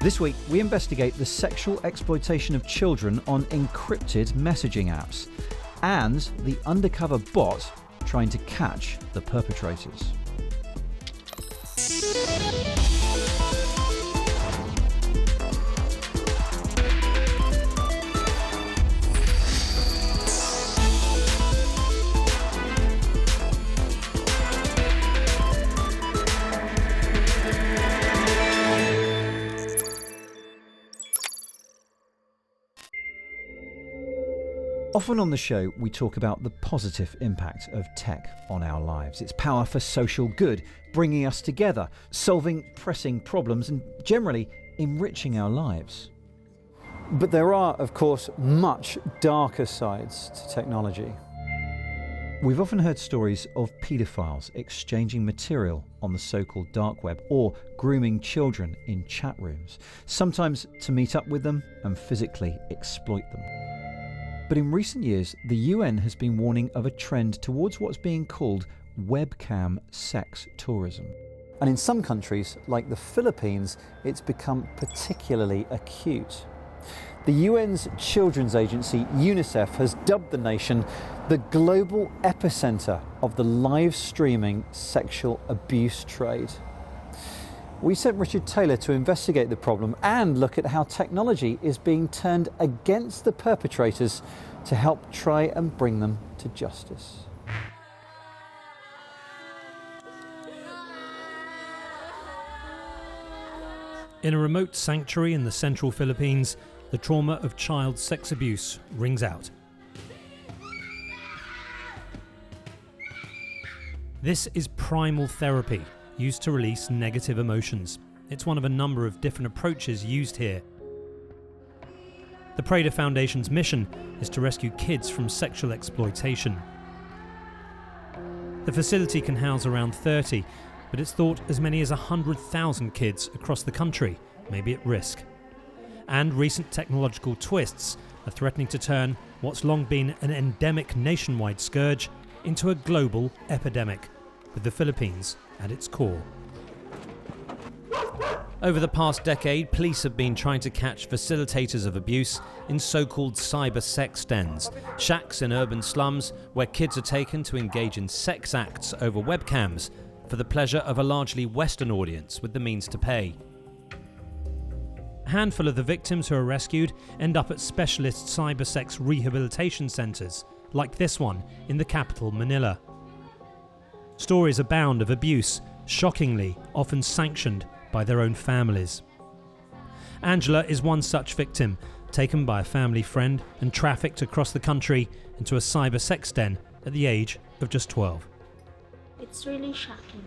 This week, we investigate the sexual exploitation of children on encrypted messaging apps and the undercover bot trying to catch the perpetrators. Often on the show, we talk about the positive impact of tech on our lives, its power for social good, bringing us together, solving pressing problems and generally enriching our lives. But there are, of course, much darker sides to technology. We've often heard stories of paedophiles exchanging material on the so-called dark web or grooming children in chat rooms, sometimes to meet up with them and physically exploit them. But in recent years, the UN has been warning of a trend towards what's being called webcam sex tourism. And in some countries, like the Philippines, it's become particularly acute. The UN's children's agency, UNICEF, has dubbed the nation the global epicenter of the live streaming sexual abuse trade. We sent Richard Taylor to investigate the problem and look at how technology is being turned against the perpetrators to help try and bring them to justice. In a remote sanctuary in the central Philippines, the trauma of child sex abuse rings out. This is primal therapy, used to release negative emotions. It's one of a number of different approaches used here. The Prader Foundation's mission is to rescue kids from sexual exploitation. The facility can house around 30, but it's thought as many as 100,000 kids across the country may be at risk. And recent technological twists are threatening to turn what's long been an endemic nationwide scourge into a global epidemic, with the Philippines at its core. Over the past decade, police have been trying to catch facilitators of abuse in so-called cybersex dens, shacks in urban slums where kids are taken to engage in sex acts over webcams for the pleasure of a largely Western audience with the means to pay. A handful of the victims who are rescued end up at specialist cybersex rehabilitation centres, like this one in the capital, Manila. Stories abound of abuse, shockingly often sanctioned by their own families. Angela is one such victim, taken by a family friend and trafficked across the country into a cybersex den at the age of just 12. It's really shocking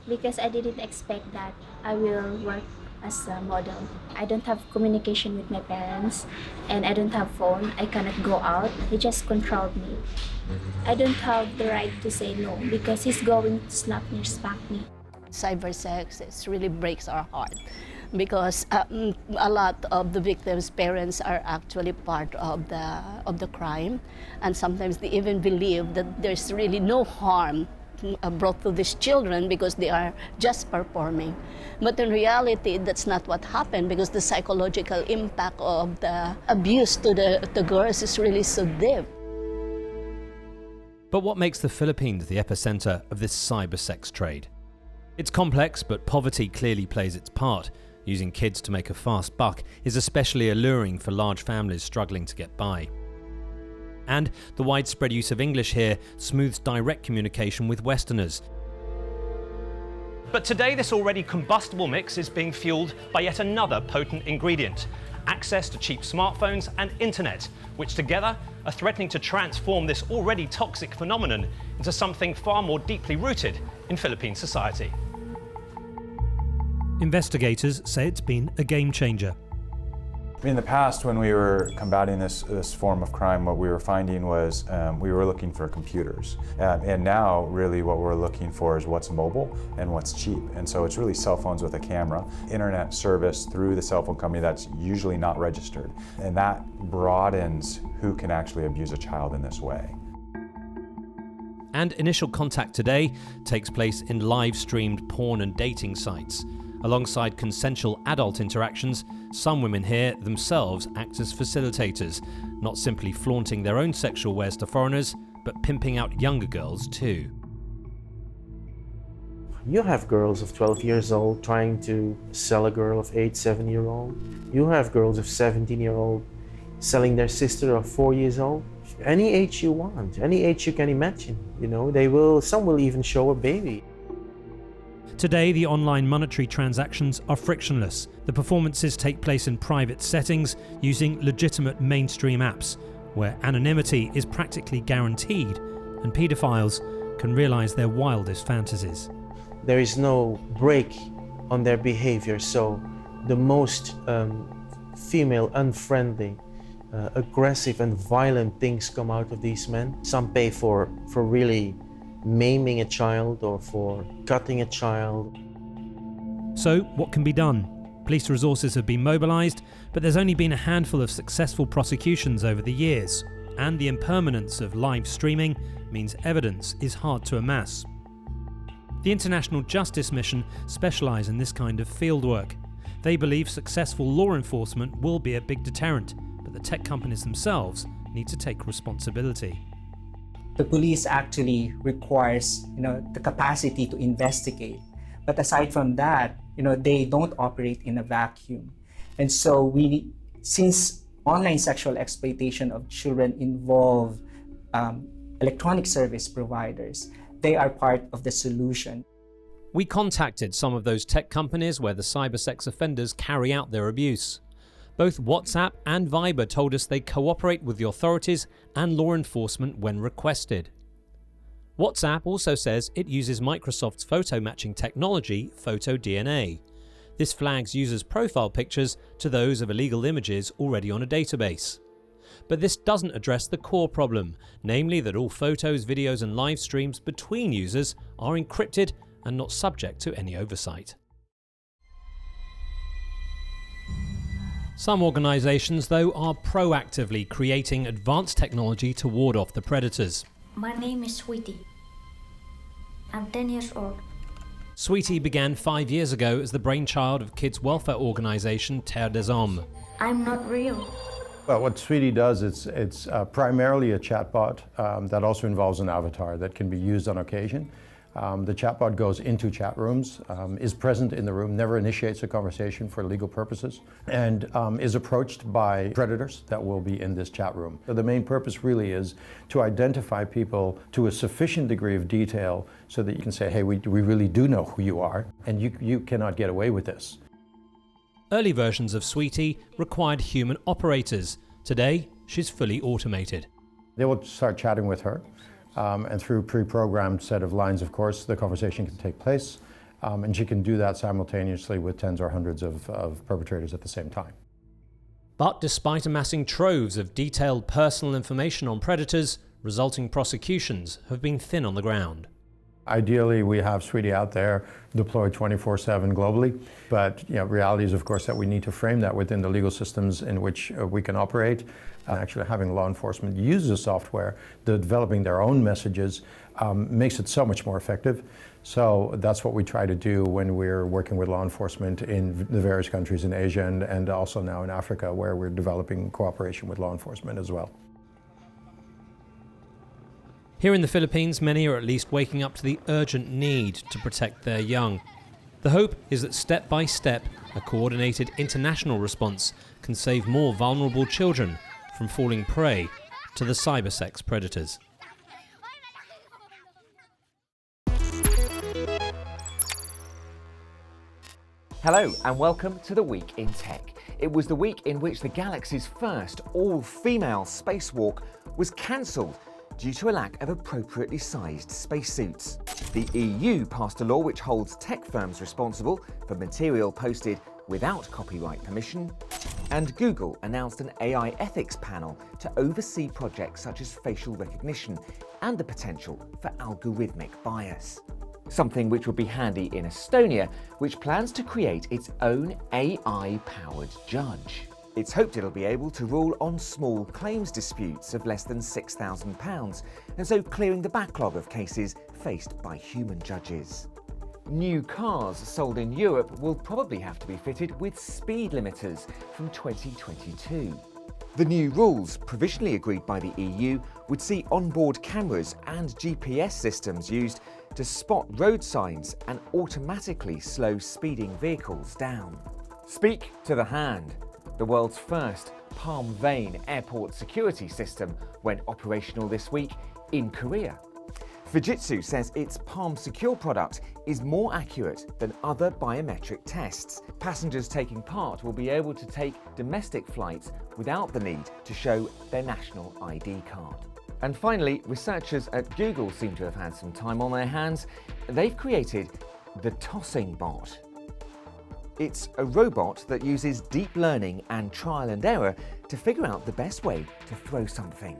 because I didn't expect that I will work as a model. I don't have communication with my parents and I don't have phone. I cannot go out. He just controlled me. I don't have the right to say no because he's going to slap me or spank me. Cybersex, it really breaks our heart because a lot of the victims' parents are actually part of the crime, and sometimes they even believe that there's really no harm brought to these children because they are just performing. But in reality, that's not what happened because the psychological impact of the abuse to the girls is really so deep. But what makes the Philippines the epicenter of this cybersex trade? It's complex, but poverty clearly plays its part. Using kids to make a fast buck is especially alluring for large families struggling to get by. And the widespread use of English here smooths direct communication with Westerners. But today, this already combustible mix is being fueled by yet another potent ingredient: access to cheap smartphones and internet, which together are threatening to transform this already toxic phenomenon into something far more deeply rooted in Philippine society. Investigators say it's been a game changer. In the past, when we were combating this form of crime, what we were finding was we were looking for computers. And now, really, what we're looking for is what's mobile and what's cheap. And so it's really cell phones with a camera, internet service through the cell phone company that's usually not registered. And that broadens who can actually abuse a child in this way. And initial contact today takes place in live-streamed porn and dating sites. Alongside consensual adult interactions, some women here themselves act as facilitators, not simply flaunting their own sexual wares to foreigners, but pimping out younger girls too. You have girls of 12 years old trying to sell a girl of 8, 7-year-old. You have girls of 17-year-old selling their sister of 4 years old. Any age you want, any age you can imagine, you know, some will even show a baby. Today, the online monetary transactions are frictionless. The performances take place in private settings using legitimate mainstream apps, where anonymity is practically guaranteed and paedophiles can realise their wildest fantasies. There is no break on their behavior, so the most female unfriendly, aggressive and violent things come out of these men. Some pay for really maiming a child or for cutting a child. So, what can be done? Police resources have been mobilised, but there's only been a handful of successful prosecutions over the years, and the impermanence of live streaming means evidence is hard to amass. The International Justice Mission specialise in this kind of fieldwork. They believe successful law enforcement will be a big deterrent, but the tech companies themselves need to take responsibility. The police actually requires, the capacity to investigate. But aside from that, they don't operate in a vacuum. And so since online sexual exploitation of children involve electronic service providers, they are part of the solution. We contacted some of those tech companies where the cybersex offenders carry out their abuse. Both WhatsApp and Viber told us they cooperate with the authorities and law enforcement when requested. WhatsApp also says it uses Microsoft's photo matching technology, PhotoDNA. This flags users' profile pictures to those of illegal images already on a database. But this doesn't address the core problem, namely that all photos, videos and live streams between users are encrypted and not subject to any oversight. Some organisations, though, are proactively creating advanced technology to ward off the predators. My name is Sweety. I'm 10 years old. Sweety began 5 years ago as the brainchild of kids' welfare organisation Terre des Hommes. I'm not real. Well, what Sweety does, it's primarily a chatbot that also involves an avatar that can be used on occasion. The chatbot goes into chat rooms, is present in the room, never initiates a conversation for legal purposes, and is approached by predators that will be in this chat room. So the main purpose really is to identify people to a sufficient degree of detail so that you can say, hey, we really do know who you are, and you cannot get away with this. Early versions of Sweety required human operators. Today, she's fully automated. They will start chatting with her, and through a pre-programmed set of lines, of course, the conversation can take place, and she can do that simultaneously with tens or hundreds of perpetrators at the same time. But despite amassing troves of detailed personal information on predators, resulting prosecutions have been thin on the ground. Ideally, we have Sweety out there deployed 24/7 globally, but reality is, of course, that we need to frame that within the legal systems in which we can operate. Actually, having law enforcement use the software, developing their own messages, makes it so much more effective. So that's what we try to do when we're working with law enforcement in the various countries in Asia and also now in Africa, where we're developing cooperation with law enforcement as well. Here in the Philippines, many are at least waking up to the urgent need to protect their young. The hope is that step by step, a coordinated international response can save more vulnerable children from falling prey to the cybersex predators. Hello and welcome to the Week in Tech. It was the week in which the galaxy's first all-female spacewalk was cancelled due to a lack of appropriately sized spacesuits. The EU passed a law which holds tech firms responsible for material posted without copyright permission, and Google announced an AI ethics panel to oversee projects such as facial recognition and the potential for algorithmic bias. Something which would be handy in Estonia, which plans to create its own AI-powered judge. It's hoped it'll be able to rule on small claims disputes of less than £6,000, and so clearing the backlog of cases faced by human judges. New cars sold in Europe will probably have to be fitted with speed limiters from 2022. The new rules, provisionally agreed by the EU, would see onboard cameras and GPS systems used to spot road signs and automatically slow speeding vehicles down. Speak to the hand. The world's first palm vein airport security system went operational this week in Korea. Fujitsu says its Palm Secure product is more accurate than other biometric tests. Passengers taking part will be able to take domestic flights without the need to show their national ID card. And finally, researchers at Google seem to have had some time on their hands. They've created the tossing bot. It's a robot that uses deep learning and trial and error to figure out the best way to throw something.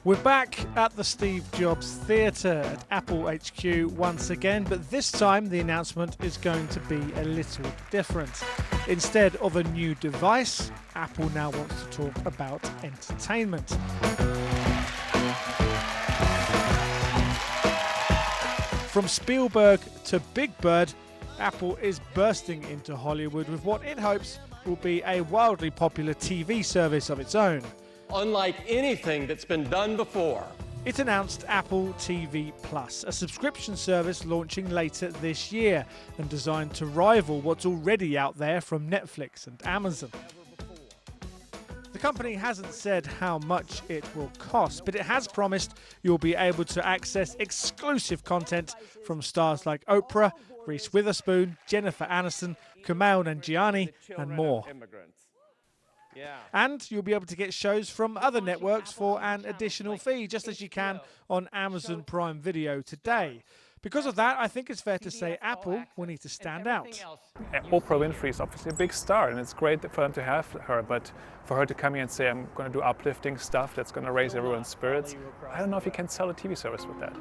We're back at the Steve Jobs Theatre at Apple HQ once again, but this time the announcement is going to be a little different. Instead of a new device, Apple now wants to talk about entertainment. From Spielberg to Big Bird, Apple is bursting into Hollywood with what it hopes will be a wildly popular TV service of its own. Unlike anything that's been done before. It announced Apple TV Plus, a subscription service launching later this year and designed to rival what's already out there from Netflix and Amazon. The company hasn't said how much it will cost, but it has promised you'll be able to access exclusive content from stars like Oprah, Reese Witherspoon, Jennifer Aniston, Kumail Nanjiani, and more. And you'll be able to get shows from other networks for an additional fee, just as you can on Amazon Prime Video today. Because of that, I think it's fair to say Apple will need to stand out. Oprah Winfrey is obviously a big star, and it's great for them to have her, but for her to come here and say, I'm going to do uplifting stuff that's going to raise everyone's spirits, I don't know if you can sell a TV service with that.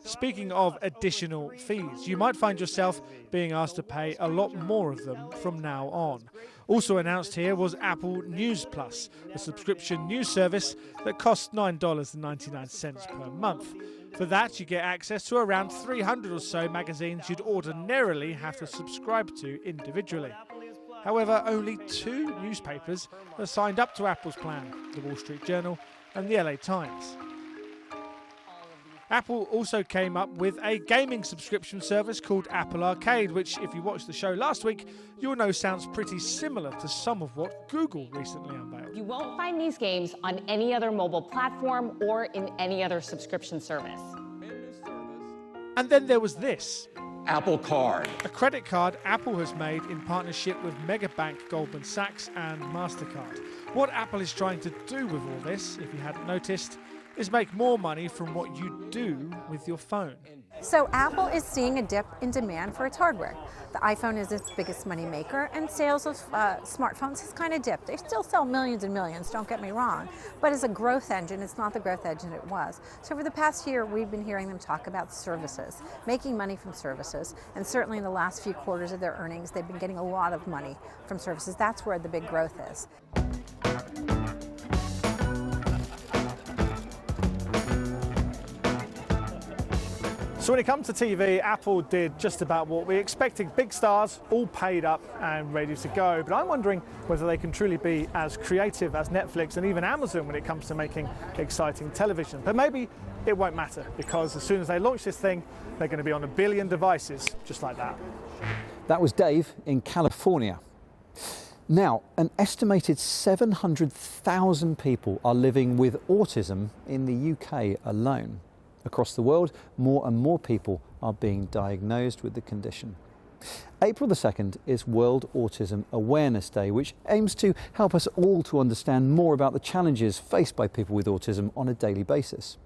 Speaking of additional fees, you might find yourself being asked to pay a lot more of them from now on. Also announced here was Apple News Plus, a subscription news service that costs $9.99 per month. For that, you get access to around 300 or so magazines you'd ordinarily have to subscribe to individually. However, only 2 newspapers are signed up to Apple's plan, the Wall Street Journal and the LA Times. Apple also came up with a gaming subscription service called Apple Arcade, which, if you watched the show last week, you'll know sounds pretty similar to some of what Google recently unveiled. You won't find these games on any other mobile platform or in any other subscription service. And then there was this. Apple Card. A credit card Apple has made in partnership with megabank Goldman Sachs and MasterCard. What Apple is trying to do with all this, if you hadn't noticed, is make more money from what you do with your phone. So Apple is seeing a dip in demand for its hardware. The iPhone is its biggest money maker, and sales of smartphones has kind of dipped. They still sell millions and millions, don't get me wrong, but as a growth engine, it's not the growth engine it was. So for the past year, we've been hearing them talk about services, making money from services, and certainly in the last few quarters of their earnings, they've been getting a lot of money from services. That's where the big growth is. So when it comes to TV, Apple did just about what we expected. Big stars, all paid up and ready to go. But I'm wondering whether they can truly be as creative as Netflix and even Amazon when it comes to making exciting television. But maybe it won't matter, because as soon as they launch this thing, they're going to be on 1 billion devices, just like that. That was Dave in California. Now, an estimated 700,000 people are living with autism in the UK alone. Across the world, more and more people are being diagnosed with the condition. April the 2nd is World Autism Awareness Day, which aims to help us all to understand more about the challenges faced by people with autism on a daily basis.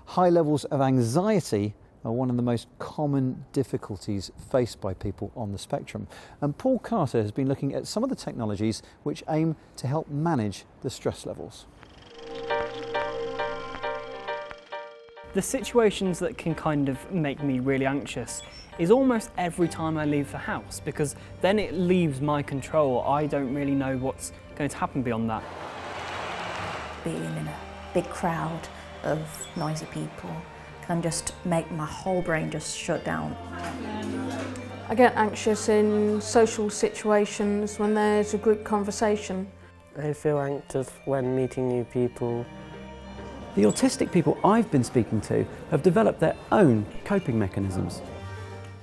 High levels of anxiety are one of the most common difficulties faced by people on the spectrum. And Paul Carter has been looking at some of the technologies which aim to help manage the stress levels. The situations that can kind of make me really anxious is almost every time I leave the house, because then it leaves my control. I don't really know what's going to happen beyond that. being in a big crowd of noisy people can just make my whole brain just shut down. I get anxious in social situations when there's a group conversation. I feel anxious when meeting new people. The autistic people I've been speaking to have developed their own coping mechanisms.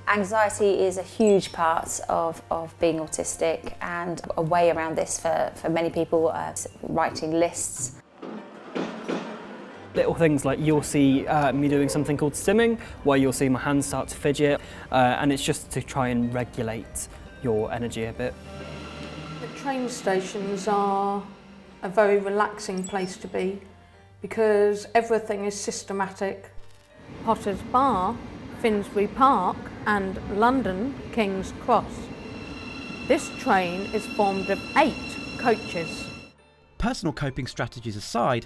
Anxiety is a huge part of being autistic, and a way around this for many people writing lists. Little things like you'll see me doing something called stimming, where you'll see my hands start to fidget, and it's just to try and regulate your energy a bit. The train stations are a very relaxing place to be because everything is systematic. Potter's Bar, Finsbury Park and London King's Cross. This train is formed of 8 coaches. Personal coping strategies aside,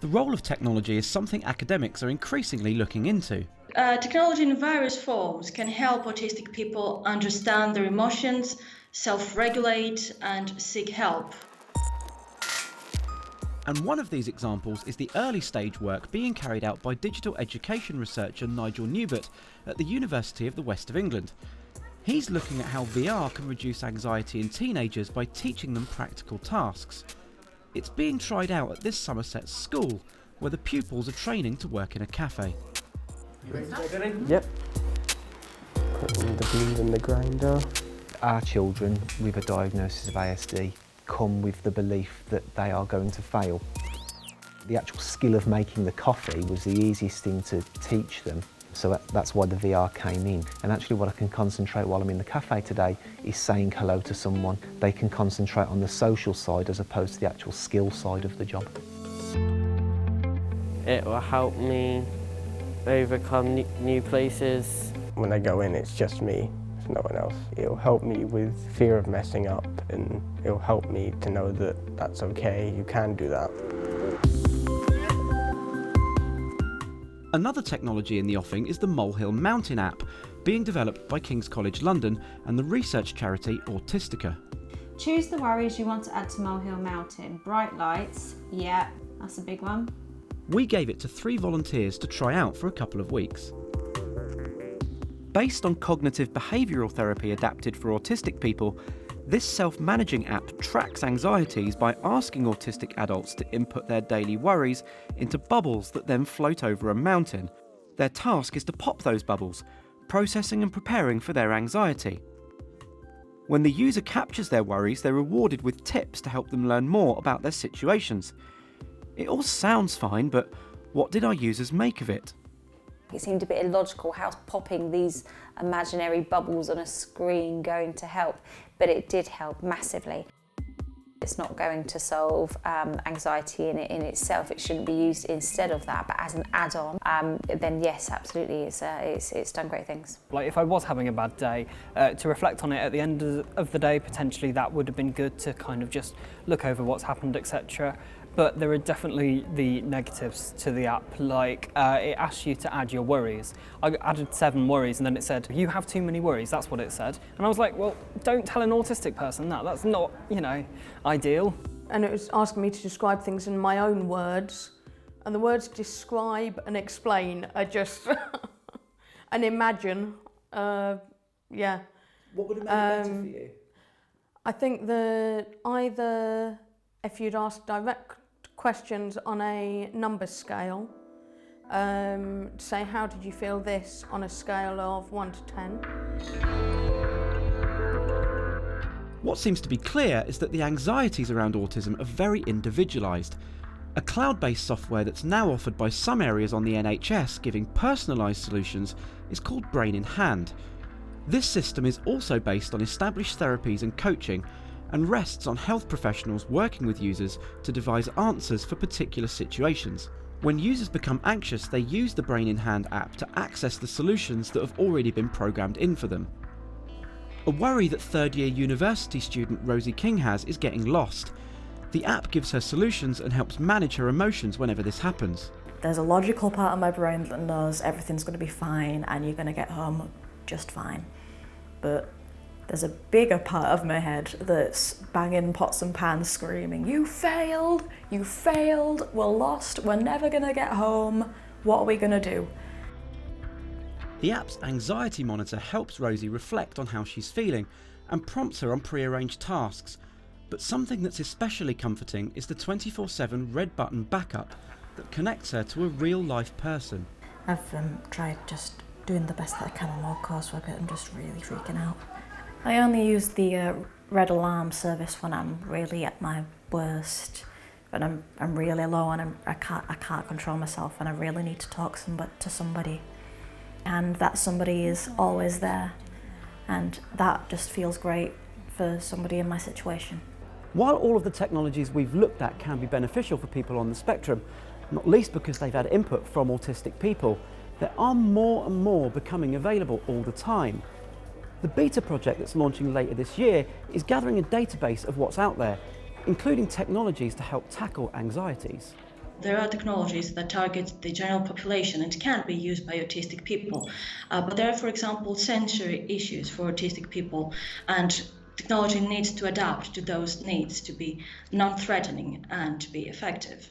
the role of technology is something academics are increasingly looking into. Technology in various forms can help autistic people understand their emotions, self-regulate and seek help. And one of these examples is the early stage work being carried out by digital education researcher Nigel Newbert at the University of the West of England. He's looking at how VR can reduce anxiety in teenagers by teaching them practical tasks. It's being tried out at this Somerset school, where the pupils are training to work in a cafe. Yep. Putting the beans in the grinder. Our children with a diagnosis of ASD come with the belief that they are going to fail. The actual skill of making the coffee was the easiest thing to teach them, so that's why the VR came in. And actually what I can concentrate while I'm in the cafe today is saying hello to someone. They can concentrate on the social side as opposed to the actual skill side of the job. It will help me overcome new places. When I go in, it's just me. No one else. It'll help me with fear of messing up, and it'll help me to know that that's okay, you can do that. Another technology in the offing is the Molehill Mountain app, being developed by King's College London and the research charity Autistica. Choose the worries you want to add to Molehill Mountain. Bright lights, yeah, that's a big one. We gave it to 3 volunteers to try out for a couple of weeks. Based on cognitive behavioural therapy adapted for autistic people, this self-managing app tracks anxieties by asking autistic adults to input their daily worries into bubbles that then float over a mountain. Their task is to pop those bubbles, processing and preparing for their anxiety. When the user captures their worries, they're rewarded with tips to help them learn more about their situations. It all sounds fine, but what did our users make of it? It seemed a bit illogical, how's popping these imaginary bubbles on a screen going to help? But it did help massively. It's not going to solve anxiety in itself. It shouldn't be used instead of that, but as an add-on, then yes, absolutely, it's done great things. Like if I was having a bad day, to reflect on it at the end of the day, potentially that would have been good to kind of just look over what's happened, etc. But there are definitely the negatives to the app, like it asks you to add your worries. I added 7 worries and then it said, you have too many worries, that's what it said. And I was like, well, don't tell an autistic person that, that's not, ideal. And it was asking me to describe things in my own words, and the words describe and explain are just, and imagine, yeah. What would have made it better for you? I think that either if you'd ask direct questions on a number scale, say how did you feel this on a scale of 1 to 10. What seems to be clear is that the anxieties around autism are very individualised. A cloud-based software that's now offered by some areas on the NHS giving personalised solutions is called Brain in Hand. This system is also based on established therapies and coaching, and rests on health professionals working with users to devise answers for particular situations. When users become anxious, they use the Brain in Hand app to access the solutions that have already been programmed in for them. A worry that third-year university student Rosie King has is getting lost. The app gives her solutions and helps manage her emotions whenever this happens. There's a logical part of my brain that knows everything's going to be fine and you're going to get home just fine. But There's a bigger part of my head that's banging pots and pans screaming, you failed, we're lost, we're never gonna get home, what are we gonna do? The app's anxiety monitor helps Rosie reflect on how she's feeling and prompts her on pre-arranged tasks. But something that's especially comforting is the 24/7 red button backup that connects her to a real-life person. I've tried just doing the best that I can on low coursework, but I'm just really freaking out. I only use the red alarm service when I'm really at my worst, when I'm really low and I can't control myself and I really need to talk to somebody. And that somebody is always there, and that just feels great for somebody in my situation. While all of the technologies we've looked at can be beneficial for people on the spectrum, not least because they've had input from autistic people, there are more and more becoming available all the time. The beta project that's launching later this year is gathering a database of what's out there, including technologies to help tackle anxieties. There are technologies that target the general population and can be used by autistic people. But there are, for example, sensory issues for autistic people, and technology needs to adapt to those needs to be non-threatening and to be effective.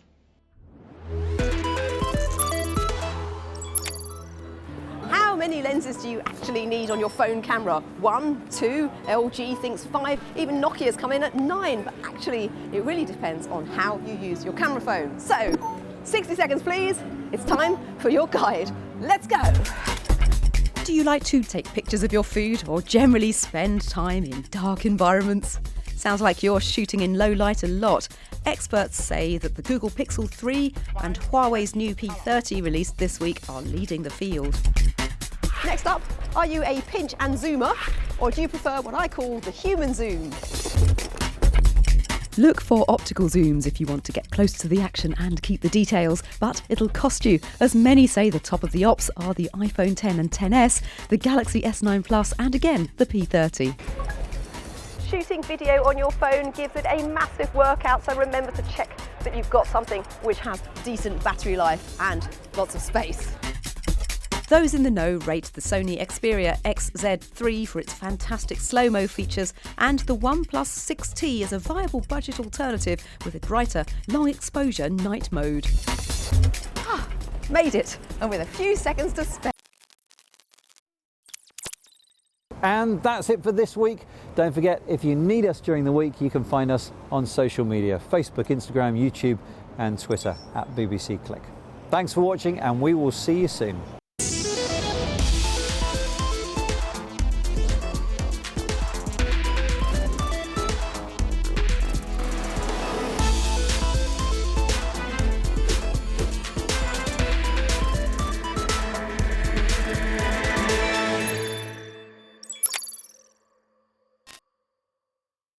How many lenses do you actually need on your phone camera? 1, 2, LG thinks 5, even Nokia's come in at 9, but actually it really depends on how you use your camera phone. So, 60 seconds please, it's time for your guide. Let's go! Do you like to take pictures of your food or generally spend time in dark environments? Sounds like you're shooting in low light a lot. Experts say that the Google Pixel 3 and Huawei's new P30 released this week are leading the field. Next up, are you a pinch and zoomer, or do you prefer what I call the human zoom? Look for optical zooms if you want to get close to the action and keep the details, but it'll cost you, as many say the top of the ops are the iPhone 10 and XS, the Galaxy S9 Plus and again the P30. Shooting video on your phone gives it a massive workout, so remember to check that you've got something which has decent battery life and lots of space. Those in the know rate the Sony Xperia XZ3 for its fantastic slow-mo features and the OnePlus 6T as a viable budget alternative with a brighter, long-exposure night mode. Made it, and with a few seconds to spare. And that's it for this week. Don't forget, if you need us during the week, you can find us on social media, Facebook, Instagram, YouTube and Twitter at BBC Click. Thanks for watching, and we will see you soon.